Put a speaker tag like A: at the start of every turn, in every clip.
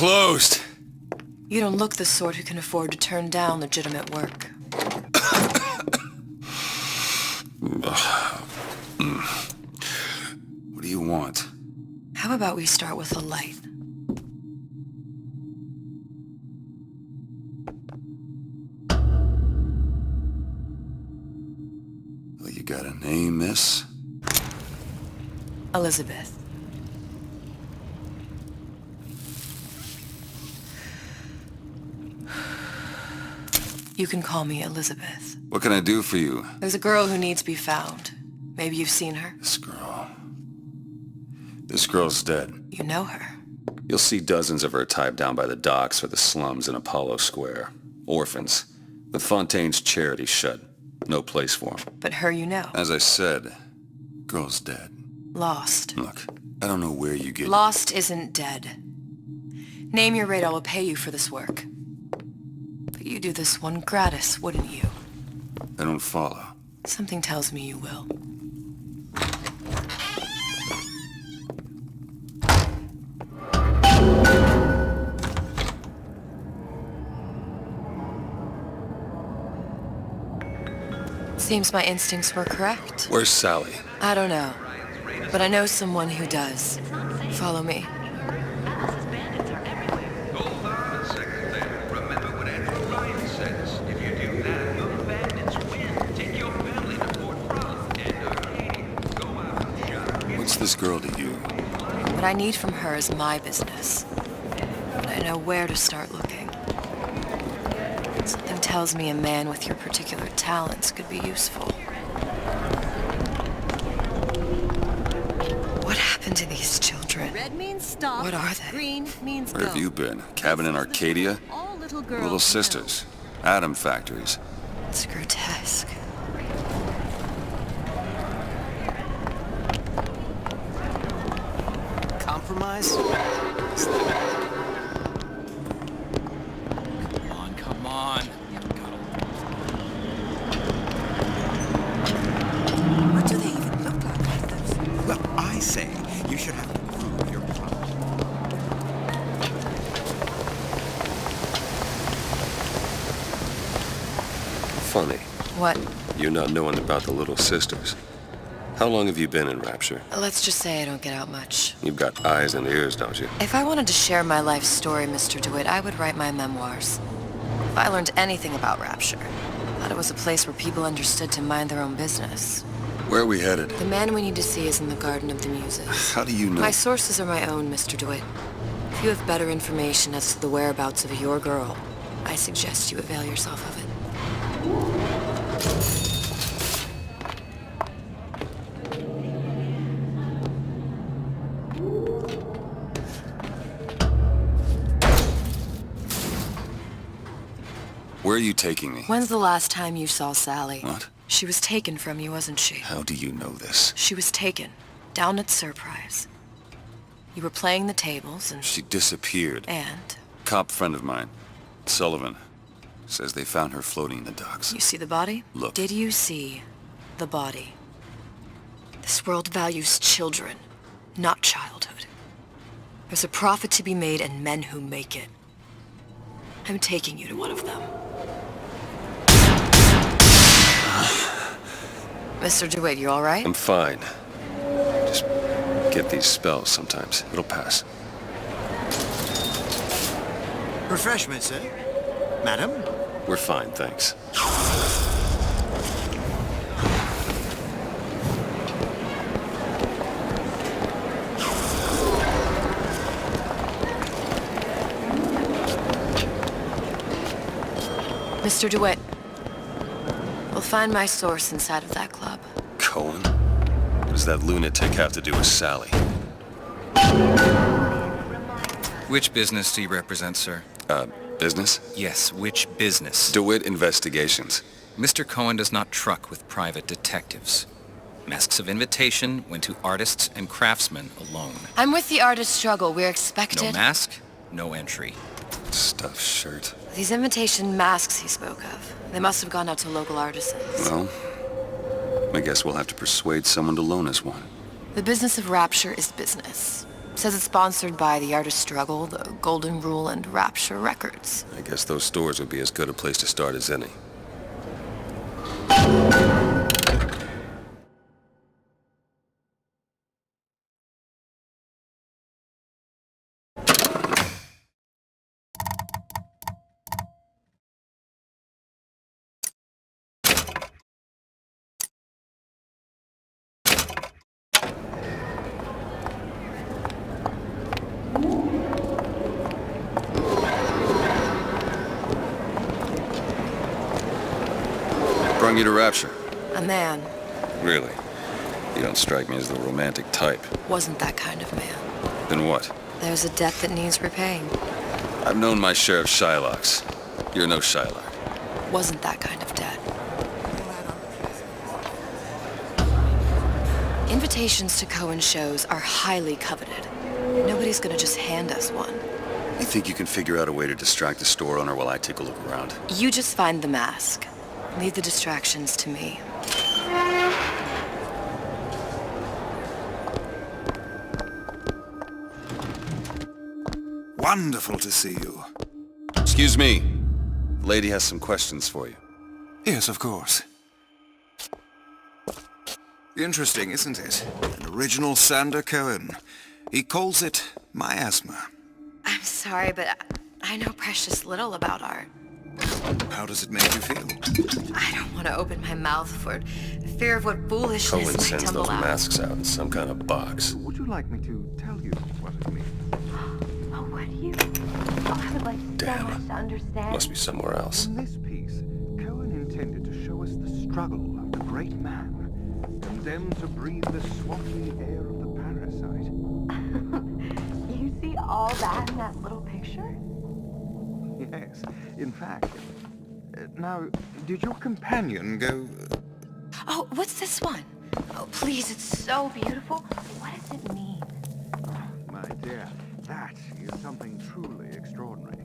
A: closed.
B: You don't look the sort who can afford to turn down legitimate work.
A: What do you want?
B: How about we start with a light?
A: Well, you got a name, miss?
B: Elizabeth. You can call me Elizabeth.
A: What can I do for you?
B: There's a girl who needs to be found. Maybe you've seen her?
A: This girl's dead.
B: You know her?
A: You'll see dozens of her tied down by the docks or the slums in Apollo Square. Orphans. The Fontaine's charity shut. No place for them.
B: But her you know.
A: As I said, girl's dead.
B: Lost.
A: Look, I don't know where you get...
B: Lost isn't dead. Name your rate, I will pay you for this work. But you do this one gratis, wouldn't you?
A: I don't follow.
B: Something tells me you will. Seems my instincts were correct.
A: Where's Sally?
B: I don't know, but I know someone who does. Follow me.
A: What's this girl to you?
B: What I need from her is my business. But I know where to start looking. Something tells me a man with your particular talents could be useful. What happened to these children?
C: Red means stop.
B: What are they?
C: Green means
A: Where
C: go.
A: have you been? Cabin in Arcadia?
C: All little girls
A: Little sisters. Atom factories.
B: It's grotesque.
D: Compromise? Come on.
E: What do they even look like those?
F: Well, I say you should have to prove your point.
A: Funny.
B: What?
A: You not knowing about the Little Sisters. How long have you been in Rapture?
B: Let's just say I don't get out much.
A: You've got eyes and ears, don't you?
B: If I wanted to share my life story, Mr. DeWitt, I would write my memoirs. If I learned anything about Rapture, I thought it was a place where people understood to mind their own business.
A: Where are we headed?
B: The man we need to see is in the Garden of the Muses.
A: How do you know?
B: My sources are my own, Mr. DeWitt. If you have better information as to the whereabouts of your girl, I suggest you avail yourself of it.
A: Where are you taking me?
B: When's the last time you saw Sally?
A: What?
B: She was taken from you, wasn't she?
A: How do you know this?
B: She was taken, down at Surprise. You were playing the tables and...
A: She disappeared.
B: And?
A: Cop friend of mine, Sullivan, says they found her floating in the docks.
B: You see the body?
A: Look.
B: Did you see the body? This world values children, not childhood. There's a profit to be made and men who make it. I'm taking you to one of them. Mr. DeWitt, you all right?
A: I'm fine. Just get these spells sometimes. It'll pass.
F: Refreshment, sir. Madam?
A: We're fine, thanks.
B: Mr. DeWitt, we'll find my source inside of that club.
A: Cohen? What does that lunatic have to do with Sally?
D: Which business do you represent, sir?
A: Business?
D: Yes, which business?
A: DeWitt Investigations.
D: Mr. Cohen does not truck with private detectives. Masks of invitation went to artists and craftsmen alone.
B: I'm with the artist struggle. We're expected...
D: No mask, no entry.
A: Stuffed shirt.
B: These invitation masks he spoke of. They must have gone out to local artisans.
A: Well, I guess we'll have to persuade someone to loan us one.
B: The business of Rapture is business. Says it's sponsored by the Artist Struggle, the Golden Rule, and Rapture Records.
A: I guess those stores would be as good a place to start as any. Brung you to Rapture?
B: A man.
A: Really? You don't strike me as the romantic type.
B: Wasn't that kind of man.
A: Then what?
B: There's a debt that needs repaying.
A: I've known my share of Shylocks. You're no Shylock.
B: Wasn't that kind of debt. Invitations to Cohen shows are highly coveted. Nobody's gonna just hand us one.
A: You think you can figure out a way to distract the store owner while I take a look around?
B: You just find the mask. Leave the distractions to me.
G: Wonderful to see you.
A: Excuse me. The lady has some questions for you.
G: Yes, of course. Interesting, isn't it? An original Sander Cohen. He calls it miasma.
B: I'm sorry, but I know precious little about art.
G: How does it make you feel?
B: I don't want to open my mouth for fear of what foolishness
A: Cohen
B: might
A: sends
B: tumble
A: those
B: out.
A: masks out in some kind of box.
H: Would you like me to tell you what it means?
I: Oh, what do you? Oh, I would like so
A: Damn.
I: much to understand.
A: Must be somewhere else.
H: In this piece, Cohen intended to show us the struggle of the great man, condemned to breathe the swampy air of the parasite.
I: You see all that in that little picture?
H: Yes, in fact. Now, did your companion go...
B: Oh, what's this one? Oh, please, it's so beautiful.
I: What does it mean?
H: My dear, that is something truly extraordinary.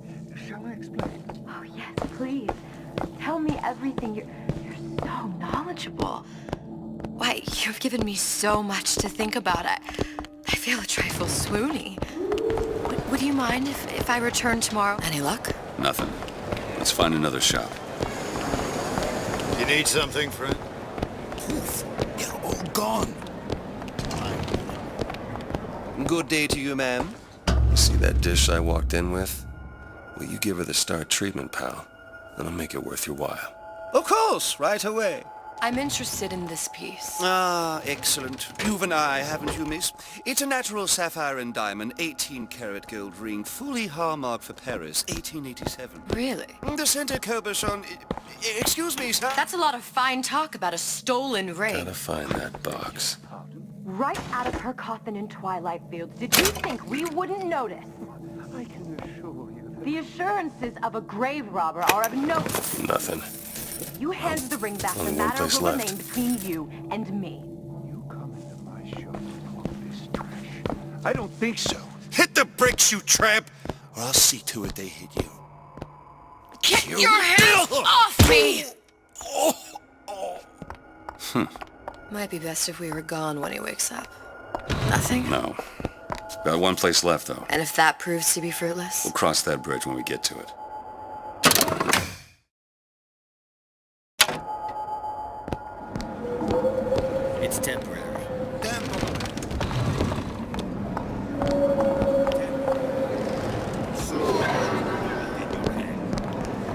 H: Shall I explain?
I: Oh, yes, please. Tell me everything. You're so knowledgeable.
B: Why, you've given me so much to think about. I feel a trifle swoony. Would you mind if I return tomorrow? Any luck?
A: Nothing. Let's find another shop.
F: You need something, friend?
G: Poof! They're all gone.
J: Good day to you, ma'am.
A: You see that dish I walked in with? Well, you give her the star treatment, pal. That'll make it worth your while.
J: Of course, right away.
B: I'm interested in this piece.
J: Ah, excellent. You've an eye, haven't you, miss? It's a natural sapphire and diamond, 18-karat gold ring, fully hallmarked for Paris, 1887.
B: Really?
J: The center cabochon... Excuse me, sir.
B: That's a lot of fine talk about a stolen ring.
A: Gotta find that box.
I: Right out of her coffin in Twilight Fields. Did you think we wouldn't notice?
H: I can assure you that...
I: The assurances of a grave robber are of no...
A: Nothing.
I: If you hand the ring back, the
A: Only one
I: matter
A: place
I: will
A: left.
I: remain between you and me.
H: You come into my shop with all this trash. I don't think so.
F: Hit the bricks, you tramp! Or I'll see to it they hit you.
B: Get your hands off me! Might be best if we were gone when he wakes up. Nothing?
A: No. Got one place left, though.
B: And if that proves to be fruitless?
A: We'll cross that bridge when we get to it.
J: It's temporary.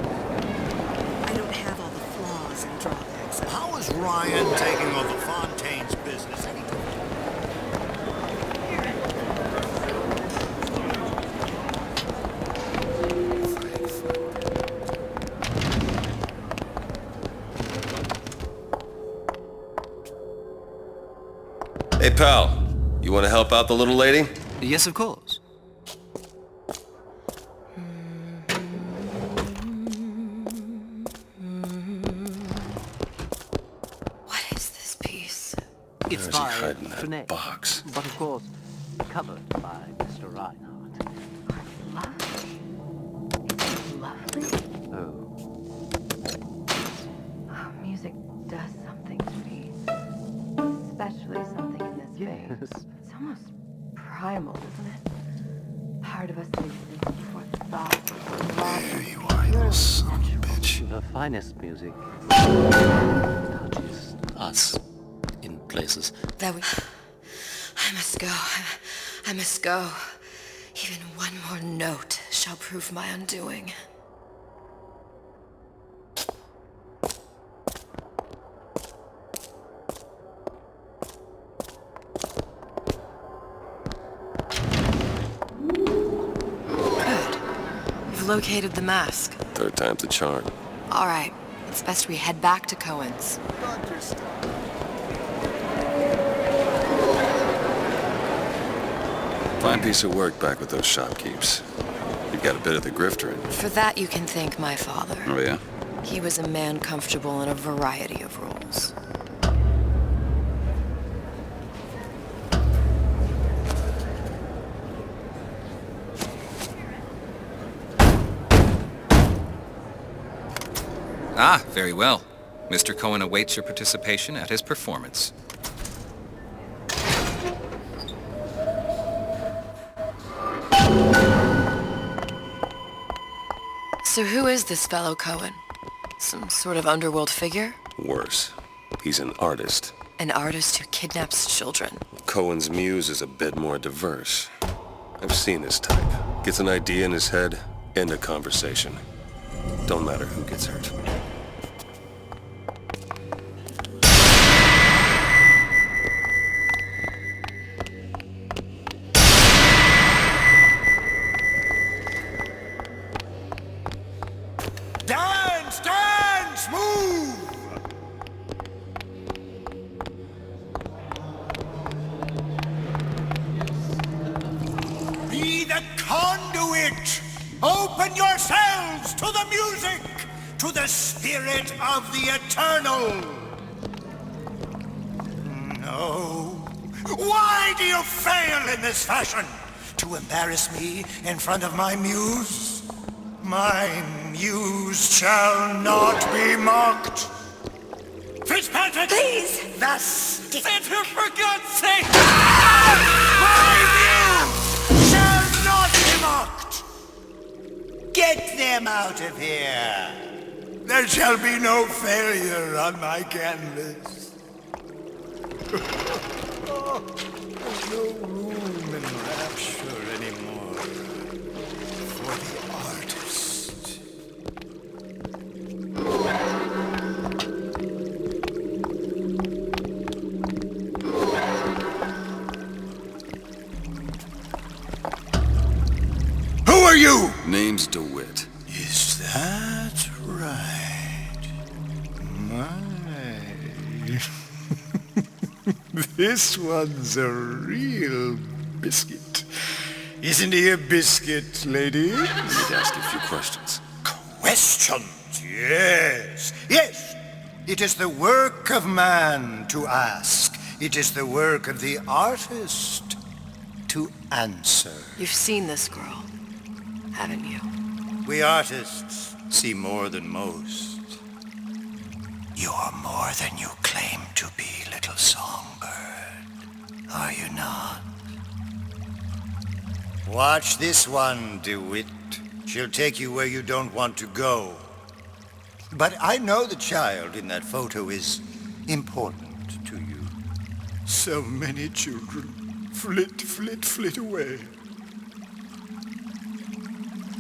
E: I don't have all the flaws and drawbacks.
F: How is Ryan taking over Fontaine's business?
A: Hey, pal. You want to help out the little lady?
J: Yes, of course.
B: What is this piece?
H: It's
A: Where's he
H: by
A: hiding that
H: Trinae,
A: box?
H: but of course, covered by Mr. Reinhardt.
I: Lovely.
H: Oh,
I: Oh, music does something to me. Especially something in this
H: yes.
I: vein. It's almost primal, isn't it? Part of us that exists before thought, before love.
A: There you are, you little son of a bitch.
E: The finest music touches us in places.
B: I must go. I must go. Even one more note shall prove my undoing. Good. You've located the mask.
A: Third time's the charm.
B: All right. It's best we head back to Cohen's.
A: Fine piece of work back with those shopkeepers. You've got a bit of the grifter in you.
B: For that, you can thank my father.
A: Oh, yeah?
B: He was a man comfortable in a variety of roles.
D: Ah, very well. Mr. Cohen awaits your participation at his performance.
B: So who is this fellow Cohen? Some sort of underworld figure?
A: Worse. He's an artist.
B: An artist who kidnaps children.
A: Cohen's muse is a bit more diverse. I've seen this type. Gets an idea in his head, end of conversation. Don't matter who gets hurt.
F: Dance, dance, move! Be the conduit! Open yourselves to the music, to the spirit of the eternal! No. Why do you fail in this fashion? To embarrass me in front of my muse? My muse shall not be mocked. Fitzpatrick!
B: Please!
F: Thus, for God's sake! My muse shall not be mocked! Get them out of here! There shall be no failure on my canvas. There's no room in rapture anymore for the artist. Who are you?
A: Name's DeWitt.
F: Is that right? My. This one's a real biscuit. Isn't he a biscuit, ladies?
A: I need to ask you a few questions.
F: Questions, yes. Yes, it is the work of man to ask. It is the work of the artist to answer.
B: You've seen this girl, haven't you?
F: We artists see more than most. You're more than you claim to be, little songbird. Are you not? Watch this one, DeWitt. She'll take you where you don't want to go. But I know the child in that photo is important to you. So many children flit, flit, flit away.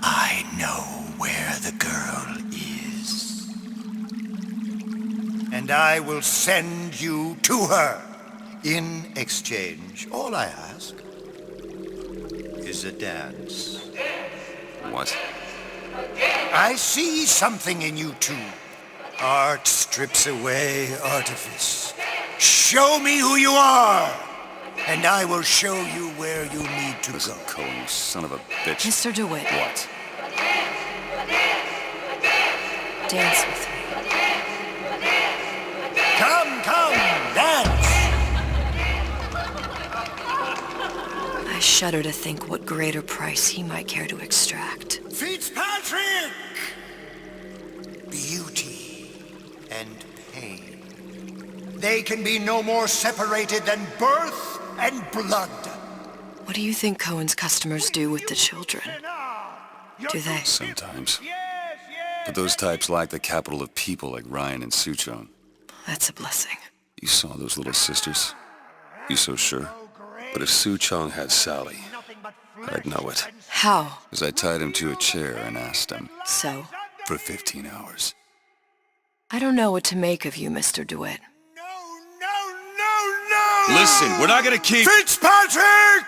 F: I know where the girl is. And I will send you to her. In exchange, all I ask is a dance.
A: What?
F: I see something in you two. Art strips away artifice. Show me who you are, and I will show you where you need to
A: Listen,
F: go.
A: Cohen, you son of a bitch.
B: Mr. DeWitt,
A: What?
B: dance with me.
F: Come, dance!
B: I shudder to think what greater price he might care to extract.
F: Fitzpatrick! Beauty and pain. They can be no more separated than birth and blood.
B: What do you think Cohen's customers do with the children? Do they?
A: Sometimes. But those types lack the capital of people like Ryan and Suchong.
B: That's a blessing.
A: You saw those little sisters? You so sure? But if Suchong had Sally, I'd know it.
B: How?
A: As I tied him to a chair and asked him.
B: So?
A: For 15 hours.
B: I don't know what to make of you, Mr. DeWitt.
A: Listen, we're not gonna keep...
F: Fitzpatrick!